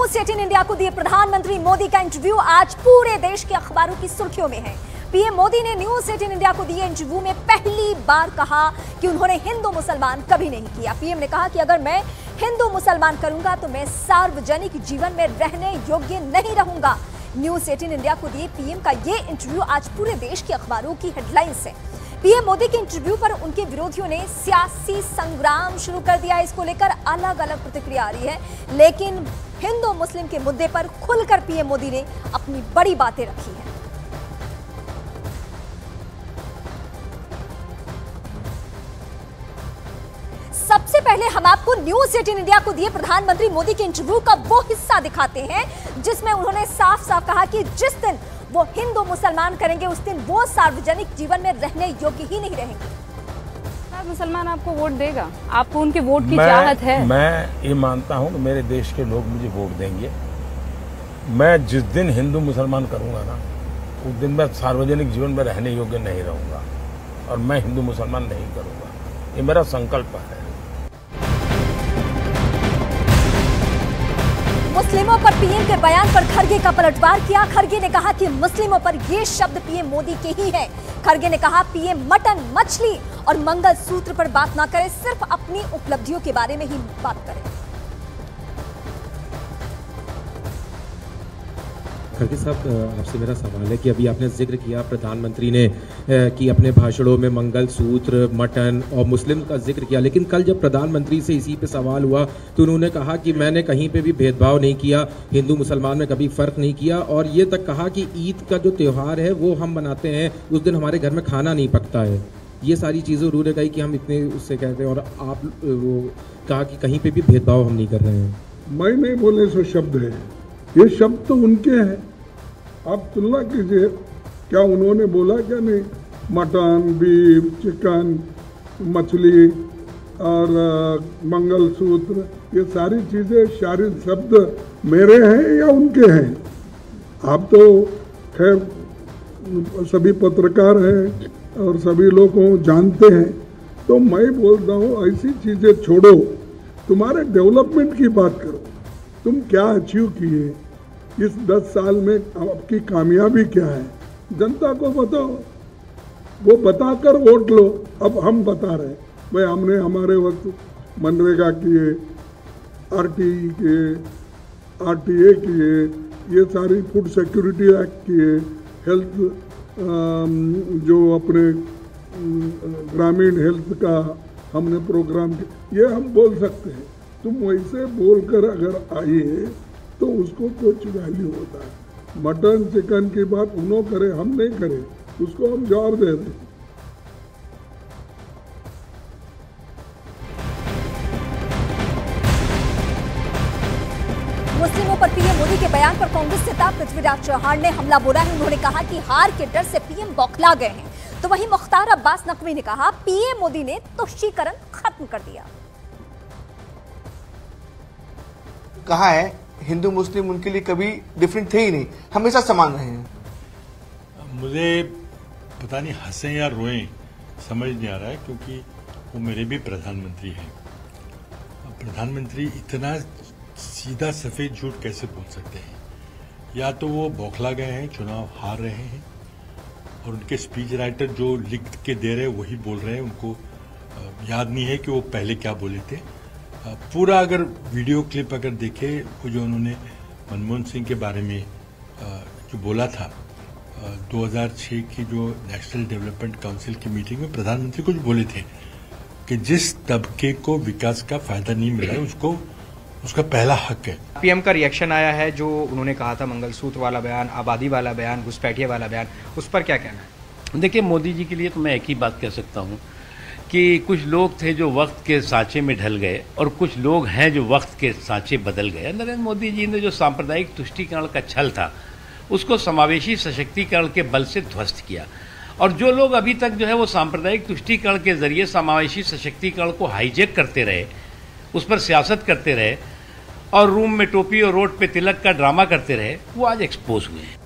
News 18 India को दिए प्रधानमंत्री मोदी का इंटरव्यू आज पूरे देश के अखबारों की सुर्खियों में है। पीएम मोदी ने न्यूज 18 इंडिया को दिए इंटरव्यू में पहली बार कहा कि उन्होंने हिंदू मुसलमान कभी नहीं किया। पीएम ने कहा कि अगर मैं हिंदू मुसलमान करूंगा तो मैं सार्वजनिक जीवन में रहने योग्य नहीं रहूंगा। न्यूज 18 इंडिया को दिए पीएम का ये इंटरव्यू आज पूरे देश के अखबारों की हेडलाइंस है। पीएम मोदी के इंटरव्यू पर उनके विरोधियों ने सियासी संग्राम शुरू कर दिया। इसको लेकर अलग अलग प्रतिक्रिया आ रही है, लेकिन हिंदू मुस्लिम के मुद्दे पर खुलकर पीएम मोदी ने अपनी बड़ी बातें रखी हैं। सबसे पहले हम आपको न्यूज 18 इंडिया को दिए प्रधानमंत्री मोदी के इंटरव्यू का वो हिस्सा दिखाते हैं जिसमें उन्होंने साफ साफ कहा कि जिस दिन वो हिंदू मुसलमान करेंगे उस दिन वो सार्वजनिक जीवन में रहने योग्य ही नहीं रहेंगे। मुसलमान आपको वोट देगा? आपको उनके वोट की चाहत है? मैं ये मानता हूं कि मेरे देश के लोग मुझे वोट देंगे। मैं जिस दिन हिंदू मुसलमान करूंगा ना उस दिन मैं सार्वजनिक जीवन में रहने योग्य नहीं रहूंगा और मैं हिंदू मुसलमान नहीं करूंगा। ये मेरा संकल्प है। मुस्लिमों पर पीएम के बयान पर खरगे का पलटवार किया। खरगे ने कहा कि मुस्लिमों पर ये शब्द पीएम मोदी के ही हैं। खरगे ने कहा पीएम मटन, मछली और मंगलसूत्र पर बात ना करें, सिर्फ अपनी उपलब्धियों के बारे में ही बात करें। खरगे साहब, आपसे मेरा सवाल है कि अभी आपने जिक्र किया प्रधानमंत्री ने कि अपने भाषणों में मंगलसूत्र, मटन और मुस्लिम का जिक्र किया, लेकिन कल जब प्रधानमंत्री से इसी पे सवाल हुआ तो उन्होंने कहा कि मैंने कहीं पे भी भेदभाव नहीं किया, हिंदू मुसलमान में कभी फ़र्क नहीं किया और ये तक कहा कि ईद का जो त्यौहार है वो हम मनाते हैं, उस दिन हमारे घर में खाना नहीं पकता है। ये सारी चीज़ें उन्होंने कही कि हम इतने उससे कहते हैं और आप वो कहा कि कहीं पर भी भेदभाव हम नहीं कर रहे हैं। मैं नहीं बोले सो शब्द है, ये शब्द तो उनके हैं। आप तुलना कीजिए, क्या उन्होंने बोला क्या नहीं? मटन, बीफ, चिकन, मछली और मंगलसूत्र, ये सारी चीज़ें सारे शब्द मेरे हैं या उनके हैं? आप तो खैर सभी पत्रकार हैं और सभी लोग को जानते हैं, तो मैं बोलता हूँ ऐसी चीज़ें छोड़ो, तुम्हारे डेवलपमेंट की बात करो। तुम क्या अचीव किए इस 10 साल में, आपकी कामयाबी क्या है, जनता को बताओ, वो बताकर वोट लो। अब हम बता रहे हैं भाई हमने हमारे वक्त मनरेगा किए, आरटीई किए, आरटीए किए, ये सारी फूड सिक्योरिटी एक्ट किए, हेल्थ जो अपने ग्रामीण हेल्थ का हमने प्रोग्राम किया, ये हम बोल सकते हैं। तुम वैसे बोलकर अगर आइए तो उसको कुछ वैल्यू होता है। मटन चिकन की बात उन्होंने करे, हम नहीं करे, उसको हम जवाब दे रहे हैं। मुस्लिमों पर पीएम मोदी के बयान पर कांग्रेस नेता पृथ्वीराज चौहान ने हमला बोला है। उन्होंने कहा कि हार के डर से पीएम बौखला गए हैं। तो वहीं मुख्तार अब्बास नकवी ने कहा पीएम मोदी ने तुष्टीकरण खत्म कर दिया। कहा है हिंदू मुस्लिम उनके लिए कभी डिफरेंट थे ही नहीं, हमेशा समान रहे हैं। मुझे पता नहीं हंसें या रोएं समझ नहीं आ रहा है, क्योंकि वो मेरे भी प्रधानमंत्री हैं। प्रधानमंत्री इतना सीधा सफेद झूठ कैसे बोल सकते हैं? या तो वो बौखला गए हैं, चुनाव हार रहे हैं और उनके स्पीच राइटर जो लिख के दे रहे हैं वही बोल रहे हैं, उनको याद नहीं है कि वो पहले क्या बोले थे। पूरा अगर वीडियो क्लिप अगर देखे, वो जो उन्होंने मनमोहन सिंह के बारे में जो बोला था 2006 की जो नेशनल डेवलपमेंट काउंसिल की मीटिंग में प्रधानमंत्री कुछ बोले थे कि जिस तबके को विकास का फायदा नहीं मिला उसको उसका पहला हक है। पीएम का रिएक्शन आया है जो उन्होंने कहा था, मंगलसूत्र वाला बयान, आबादी वाला बयान, घुसपैठिया वाला बयान, उस पर क्या कहना है? देखिए, मोदी जी के लिए तो मैं एक ही बात कह सकता हूँ कि कुछ लोग थे जो वक्त के सांचे में ढल गए और कुछ लोग हैं जो वक्त के सांचे बदल गए। नरेंद्र मोदी जी ने जो सांप्रदायिक तुष्टीकरण का छल था उसको समावेशी सशक्तिकरण के बल से ध्वस्त किया, और जो लोग अभी तक जो है वो सांप्रदायिक तुष्टीकरण के जरिए समावेशी सशक्तिकरण को हाईजैक करते रहे, उस पर सियासत करते रहे और रूम में टोपी और रोड पे तिलक का ड्रामा करते रहे, वो आज एक्सपोज हुए हैं।